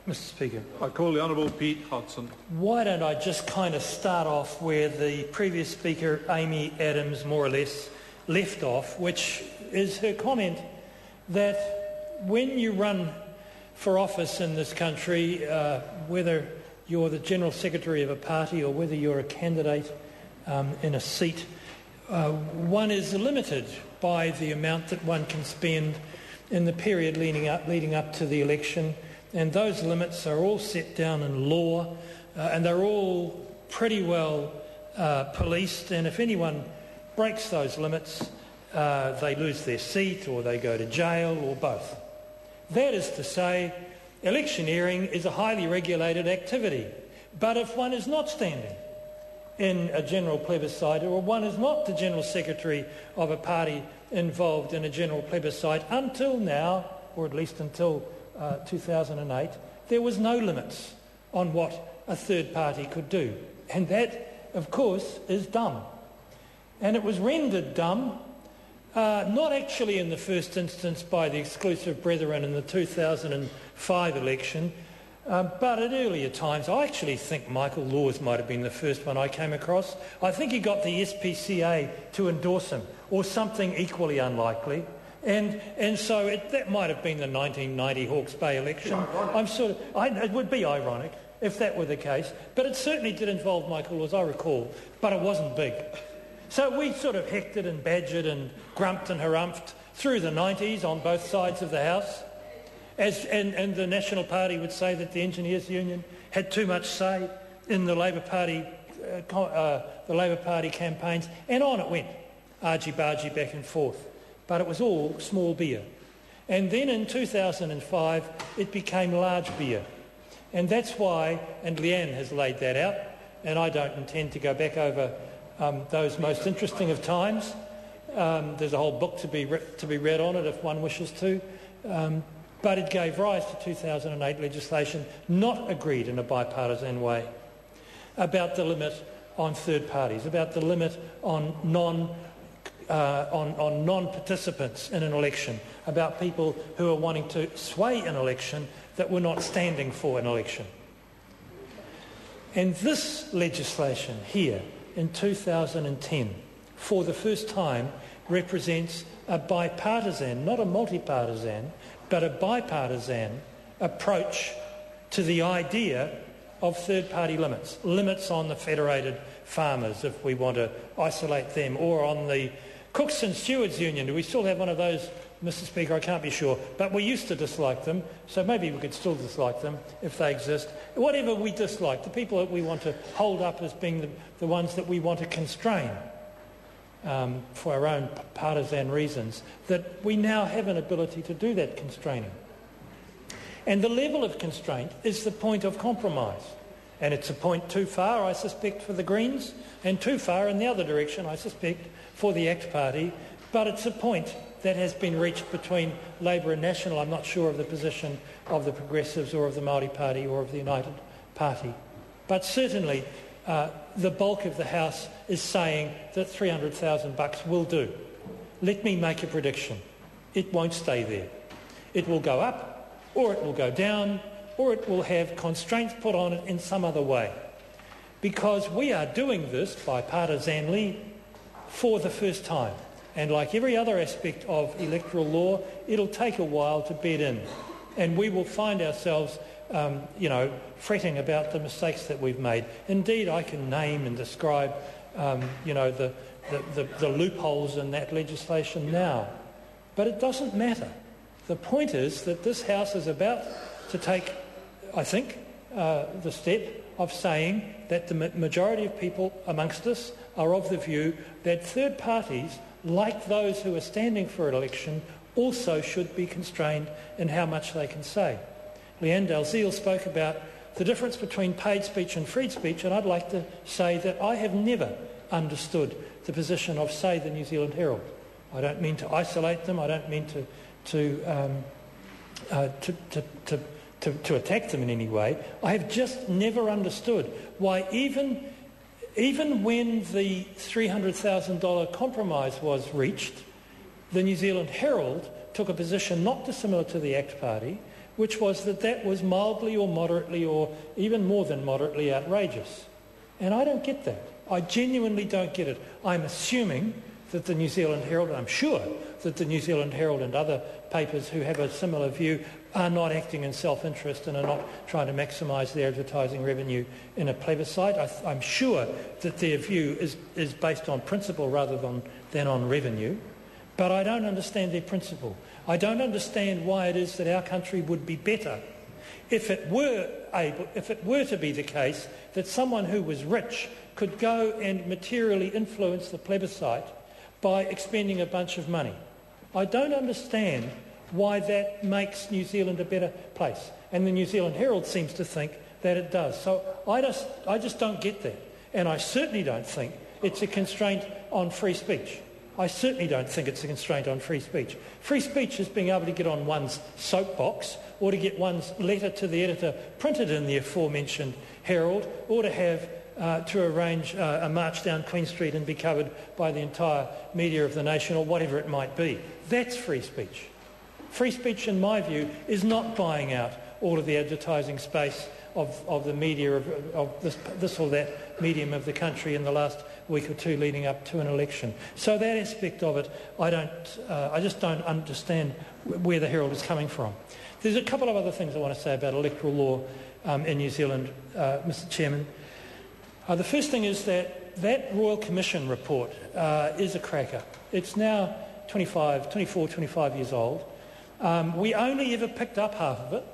Mr Speaker. I call the Honourable Pete Hodson. Why don't I just kind of start off where the previous Speaker, Amy Adams, more or less left off, which is her comment that when you run for office in this country, whether you're the General Secretary of a party or whether you're a candidate in a seat, one is limited by the amount that one can spend in the period leading up to the election, and those limits are all set down in law, and they're all pretty well policed, and if anyone breaks those limits, they lose their seat or they go to jail or both. That is to say, electioneering is a highly regulated activity, but if one is not standing in a general plebiscite, or one is not the General Secretary of a party involved in a general plebiscite, until now, or at least until 2008, there was no limits on what a third party could do. And that, of course, is dumb. And it was rendered dumb, not actually in the first instance by the exclusive brethren in the 2005 election, but at earlier times. I actually think Michael Laws might have been the first one I came across. I think he got the SPCA to endorse him, or something equally unlikely. And so that might have been the 1990 Hawke's Bay election. It would be ironic if that were the case, but it certainly did involve Michael Laws, I recall, but it wasn't big. So we sort of hectored and badgered and grumped and harumphed through the 90s on both sides of the House. And the National Party would say that the Engineers Union had too much say in the Labor Party campaigns, and on it went, argy-bargy back and forth. But it was all small beer. And then in 2005, it became large beer. And that's why, and Leanne has laid that out, and I don't intend to go back over those most interesting of times. There's a whole book to be read on it if one wishes to. But it gave rise to 2008 legislation not agreed in a bipartisan way about the limit on third parties, about the limit on non-participants in an election, about people who are wanting to sway an election that were not standing for an election. And this legislation here in 2010, for the first time, represents a bipartisan, not a multi-partisan, but a bipartisan approach to the idea of third-party limits. Limits on the federated farmers, if we want to isolate them, or on the Cooks and Stewards Union. Do we still have one of those, Mr Speaker? I can't be sure. But we used to dislike them, so maybe we could still dislike them if they exist. Whatever we dislike, the people that we want to hold up as being the ones that we want to constrain for our own partisan reasons, that we now have an ability to do that constraining. And the level of constraint is the point of compromise. And it's a point too far, I suspect, for the Greens, and too far in the other direction, I suspect, for the ACT Party. But it's a point that has been reached between Labor and National. I'm not sure of the position of the Progressives or of the Māori Party or of the United Party. But certainly the bulk of the House is saying that $300,000 will do. Let me make a prediction. It won't stay there. It will go up, or it will go down, or it will have constraints put on it in some other way. Because we are doing this bipartisanly for the first time. And like every other aspect of electoral law, it'll take a while to bed in. And we will find ourselves, fretting about the mistakes that we've made. Indeed, I can name and describe, the loopholes in that legislation now. But it doesn't matter. The point is that this House is about to take, I think, the step of saying that the majority of people amongst us are of the view that third parties, like those who are standing for an election, also should be constrained in how much they can say. Leanne Dalziel spoke about the difference between paid speech and free speech, and I'd like to say that I have never understood the position of, say, the New Zealand Herald. I don't mean to isolate them. I don't mean to attack them in any way. I have just never understood why even when the $300,000 compromise was reached, the New Zealand Herald took a position not dissimilar to the ACT Party, which was that was mildly or moderately or even more than moderately outrageous. And I don't get that. I genuinely don't get it. I'm assuming that the New Zealand Herald, I'm sure that the New Zealand Herald and other papers who have a similar view are not acting in self-interest and are not trying to maximise their advertising revenue in a plebiscite. I'm sure that their view is based on principle rather than on revenue. But I don't understand their principle. I don't understand why it is that our country would be better if it were to be the case that someone who was rich could go and materially influence the plebiscite by expending a bunch of money. I don't understand why that makes New Zealand a better place. And the New Zealand Herald seems to think that it does. So I just don't get that. And I certainly don't think it's a constraint on free speech. I certainly don't think it's a constraint on free speech. Free speech is being able to get on one's soapbox or to get one's letter to the editor printed in the aforementioned Herald, or to have to arrange a march down Queen Street and be covered by the entire media of the nation, or whatever it might be. That's free speech. Free speech, in my view, is not buying out all of the advertising space of the media of this or that medium of the country in the last week or two leading up to an election. So that aspect of it, I just don't understand where the Herald is coming from. There's a couple of other things I want to say about electoral law in New Zealand, Mr. Chairman. The first thing is that Royal Commission report is a cracker. It's now 24, 25 years old. We only ever picked up half of it.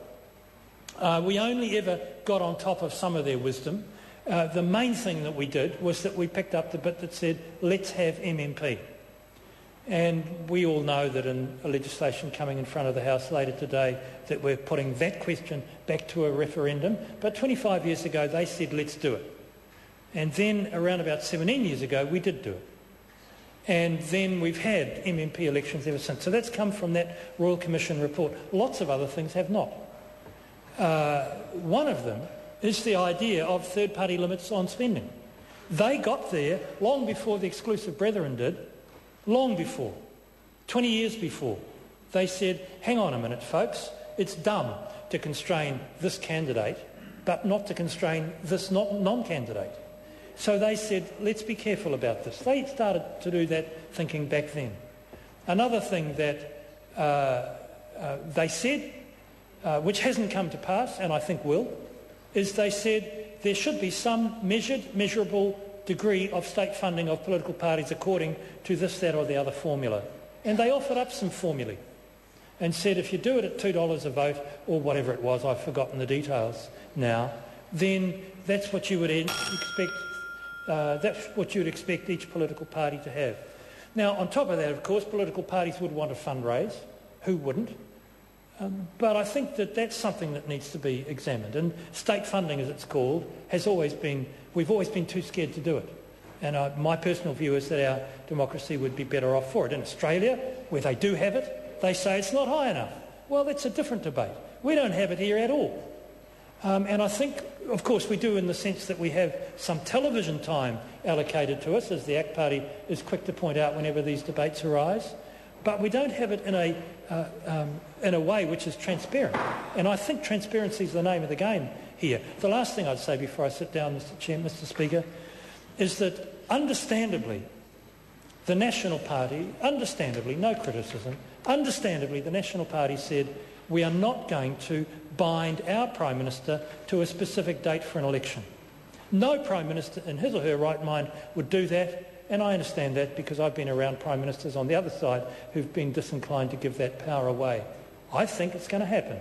We only ever got on top of some of their wisdom. The main thing that we did was that we picked up the bit that said, let's have MMP. And we all know that in a legislation coming in front of the House later today that we're putting that question back to a referendum. But 25 years ago they said, let's do it. And then around about 17 years ago we did do it. And then we've had MMP elections ever since. So that's come from that Royal Commission report. Lots of other things have not. One of them is the idea of third-party limits on spending. They got there long before the exclusive brethren did, long before, 20 years before. They said, hang on a minute, folks, it's dumb to constrain this candidate, but not to constrain this non-candidate. So they said, let's be careful about this. They started to do that thinking back then. Another thing that they said, which hasn't come to pass, and I think will, is they said there should be some measurable degree of state funding of political parties according to this, that or the other formula. And they offered up some formulae and said if you do it at $2 a vote or whatever it was, I've forgotten the details now, then that's what you would expect each political party to have. Now, on top of that, of course, political parties would want to fundraise. Who wouldn't? But I think that that's something that needs to be examined. And state funding, as it's called, we've always been too scared to do it. And my personal view is that our democracy would be better off for it. In Australia, where they do have it, they say it's not high enough. Well, that's a different debate. We don't have it here at all. And I think, of course, we do in the sense that we have some television time allocated to us, as the ACT Party is quick to point out whenever these debates arise. But we don't have it in a way which is transparent. And I think transparency is the name of the game here. The last thing I'd say before I sit down, Mr. Speaker, is that understandably the National Party, understandably, no criticism, understandably the National Party said we are not going to bind our Prime Minister to a specific date for an election. No Prime Minister in his or her right mind would do that. And I understand that because I've been around Prime Ministers on the other side who've been disinclined to give that power away. I think it's going to happen.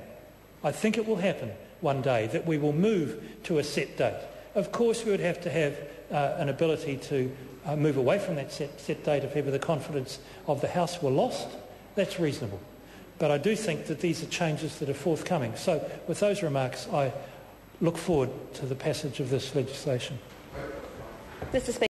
I think it will happen one day, that we will move to a set date. Of course, we would have to have an ability to move away from that set date if ever the confidence of the House were lost. That's reasonable. But I do think that these are changes that are forthcoming. So with those remarks, I look forward to the passage of this legislation. Mr. Speaker.